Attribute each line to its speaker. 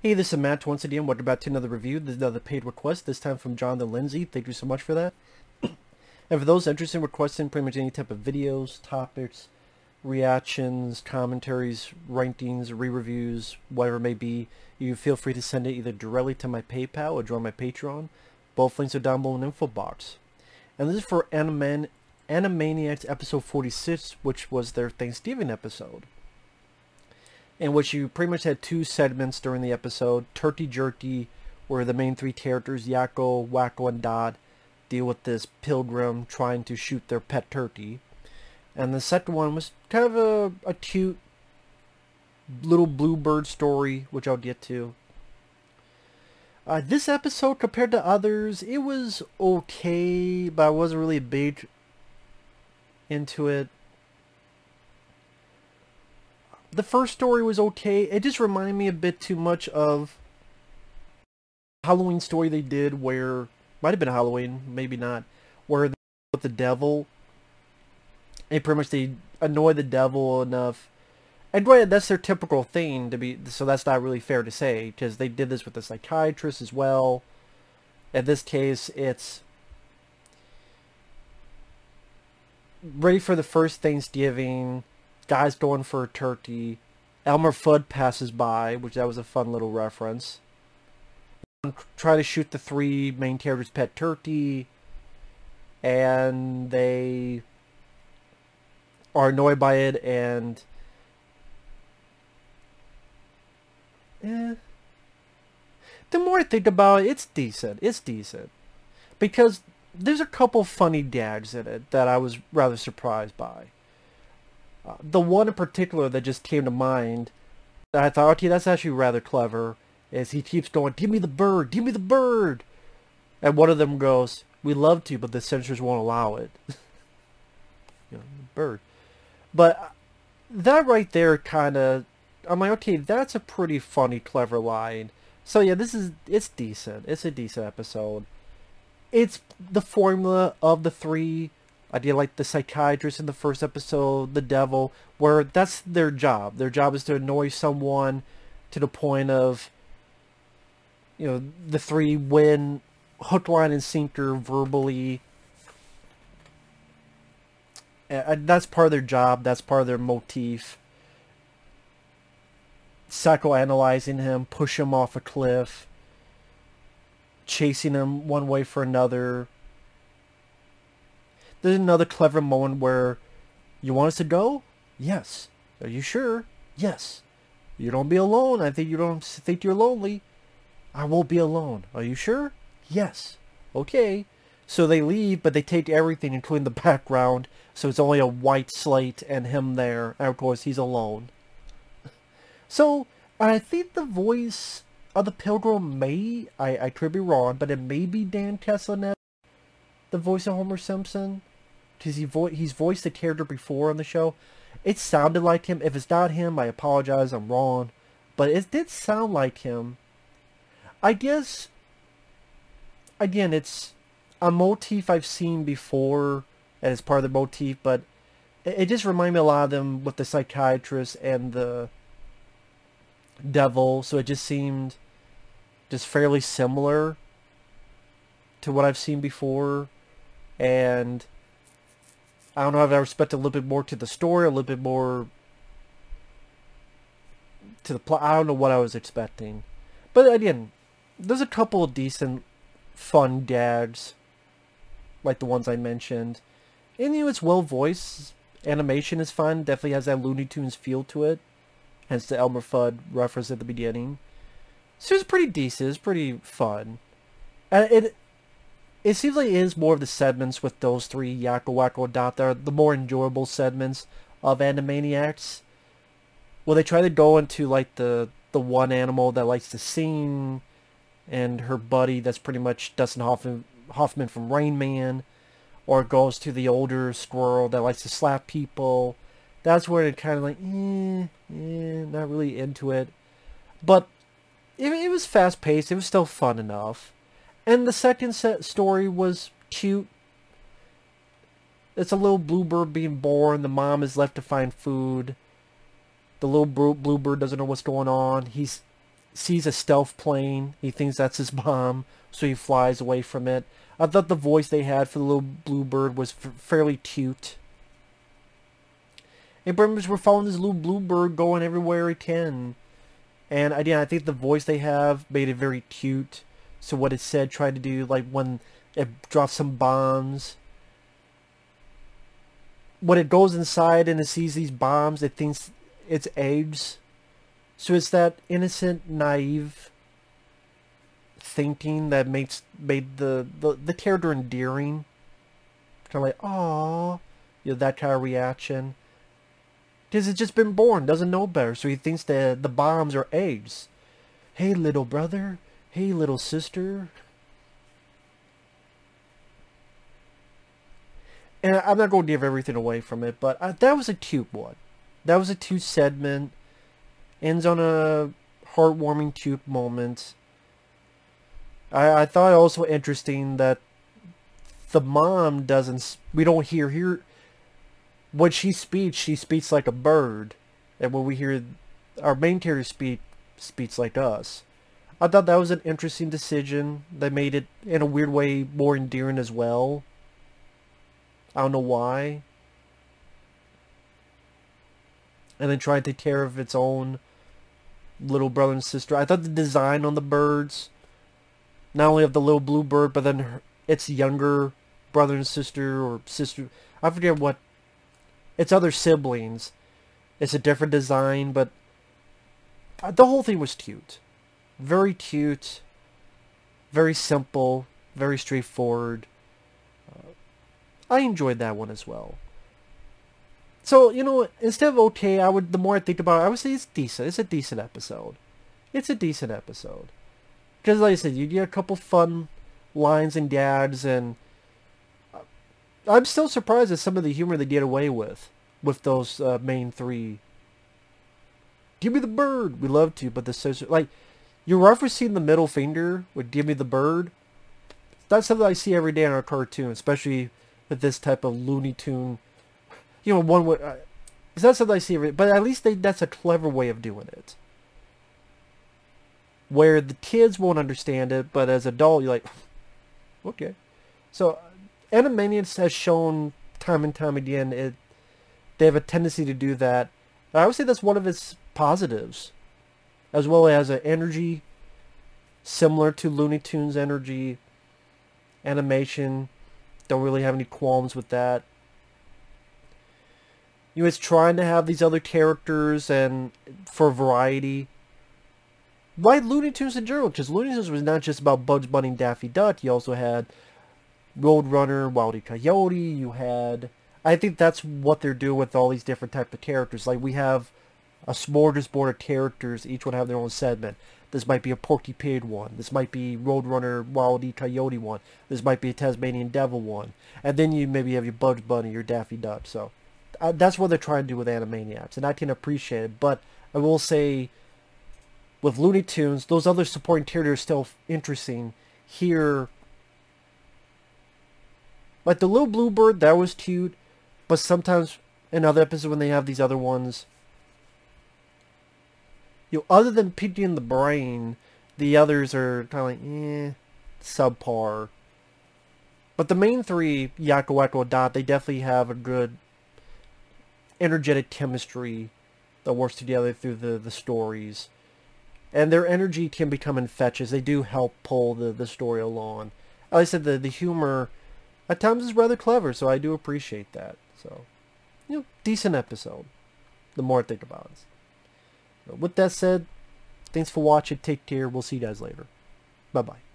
Speaker 1: Hey, this is Matt once again. Welcome back to another review. This is another paid request, this time from John and Lindsey. Thank you so much for that. And for those interested in requesting pretty much any type of videos, topics, reactions, commentaries, rankings, re-reviews, whatever it may be, you feel free to send it either directly to my PayPal or join my Patreon. Both links are down below in the info box. And this is for Animaniacs episode 46, which was their Thanksgiving episode, in which you pretty much had two segments during the episode. Turkey Jerky, where the main three characters, Yakko, Wacko, and Dot, deal with this pilgrim trying to shoot their pet turkey. And the second one was kind of a cute little bluebird story, which I'll get to. This episode, compared to others, it was okay, but I wasn't really big into it. The first story was okay. It just reminded me a bit too much of Halloween story they did, where might have been Halloween, maybe not, where they with the devil. And pretty much they annoy the devil enough. And granted, that's their typical thing to be, so that's not really fair to say, because they did this with the psychiatrist as well. In this case, it's ready for the first Thanksgiving. Guy's going for a turkey. Elmer Fudd passes by, which that was a fun little reference. Try to shoot the three main characters' pet turkey, and they are annoyed by it, and the more I think about it, it's decent. It's decent. Because there's a couple funny gags in it that I was rather surprised by. The one in particular that just came to mind, that I thought, okay, that's actually rather clever, is he keeps going, give me the bird, give me the bird! And one of them goes, we love to, but the censors won't allow it. You know, bird. But that right there kind of, I'm like, okay, that's a pretty funny, clever line. So yeah, it's decent. It's a decent episode. It's the formula of the three. I did like the psychiatrist in the first episode, the devil, where that's their job. Their job is to annoy someone to the point of, you know, the three win hook, line, and sinker verbally. And that's part of their job. That's part of their motif. Psychoanalyzing him, push him off a cliff, chasing him one way for another. There's another clever moment where, you want us to go? Yes. Are you sure? Yes. You don't be alone. I think you don't think you're lonely. I won't be alone. Are you sure? Yes. Okay. So they leave, but they take everything, including the background, so it's only a white slate and him there. And of course, he's alone. So, I think the voice of the Pilgrim I could be wrong, but it may be Dan Castellaneta, the voice of Homer Simpson, because he's voiced the character before on the show. It sounded like him. If it's not him, I apologize, I'm wrong. But it did sound like him. I guess, again, it's a motif I've seen before, and it's part of the motif, but it just reminded me a lot of them with the psychiatrist and the devil, so it just seemed just fairly similar to what I've seen before. And I don't know if I expected a little bit more to the story, a little bit more to the plot. I don't know what I was expecting. But again, there's a couple of decent, fun gags, like the ones I mentioned. And you know, it's well voiced. Animation is fun. Definitely has that Looney Tunes feel to it. Hence the Elmer Fudd reference at the beginning. So it's pretty decent. It's pretty fun. And it seems like it is more of the segments with those three, Yakko, Wacko, and Dot, that are the more enjoyable segments of Animaniacs. Well, they try to go into like the one animal that likes to sing, and her buddy that's pretty much Dustin Hoffman from Rain Man, or it goes to the older squirrel that likes to slap people. That's where it kind of like, not really into it. But it was fast-paced. It was still fun enough. And the second story was cute. It's a little bluebird being born. The mom is left to find food. The little bluebird doesn't know what's going on. He's sees a stealth plane. He thinks that's his bomb, so he flies away from it. I thought the voice they had for the little blue bird was fairly cute. And pretty much we're following this little blue bird going everywhere he can. And again, I think the voice they have made it very cute. So what it said, tried to do, like when it drops some bombs. When it goes inside and it sees these bombs, it thinks it's eggs. So it's that innocent, naive thinking that made the character endearing. Kind of like, aww, you know, that kind of reaction. Because it's just been born, doesn't know better, so he thinks that the bombs are eggs. Hey, little brother. Hey, little sister. And I'm not going to give everything away from it, but that was a cute one. That was a cute segment. Ends on a heartwarming, cute moment. I thought it also interesting that the mom doesn't... We don't hear... When she speaks like a bird. And when we hear our main character speaks like us. I thought that was an interesting decision that made it, in a weird way, more endearing as well. I don't know why. And then trying to take care of its own little brother and sister. I thought the design on the birds, not only of the little blue bird, but then its younger brother and sister, or sister, I forget what, its other siblings. It's a different design, but the whole thing was cute. Very cute, very simple, very straightforward. I enjoyed that one as well. So, you know, instead of okay, the more I think about it, I would say it's decent. It's a decent episode. It's a decent episode. Because like I said, you get a couple fun lines and gags, and I'm still surprised at some of the humor they get away with those main three. Give me the bird. We love to, but the sister, like, you're referencing the middle finger with give me the bird. That's something I see every day in our cartoon, especially with this type of Looney Tune. You know, one would... it's not something I see every day, but at least that's a clever way of doing it. Where the kids won't understand it, but as an adult, you're like, okay. So, Animaniacs has shown time and time again, they have a tendency to do that. I would say that's one of its positives. As well as an energy similar to Looney Tunes energy. Animation, don't really have any qualms with that. You know, it's trying to have these other characters and for variety. Why Looney Tunes in general? Because Looney Tunes was not just about Bugs Bunny and Daffy Duck. You also had Roadrunner, Wile E. Coyote. You had... I think that's what they're doing with all these different types of characters. Like, we have a smorgasbord of characters. Each one have their own segment. This might be a Porky Pig one. This might be Roadrunner, Wile E. Coyote one. This might be a Tasmanian Devil one. And then you maybe have your Bugs Bunny, your Daffy Duck. So that's what they're trying to do with Animaniacs. And I can appreciate it. But I will say, with Looney Tunes, those other supporting characters are still interesting. Here, like the little bluebird, that was cute. But sometimes in other episodes when they have these other ones, you know, other than Pinky and the Brain, the others are kind of like, subpar. But the main three, Yakko, Wakko, Dot, they definitely have a good, energetic chemistry that works together through the stories. And their energy can become infectious. They do help pull the story along. Like I said, the humor at times is rather clever, so I do appreciate that. So, you know, decent episode, the more I think about it. So with that said, thanks for watching. Take care. We'll see you guys later. Bye-bye.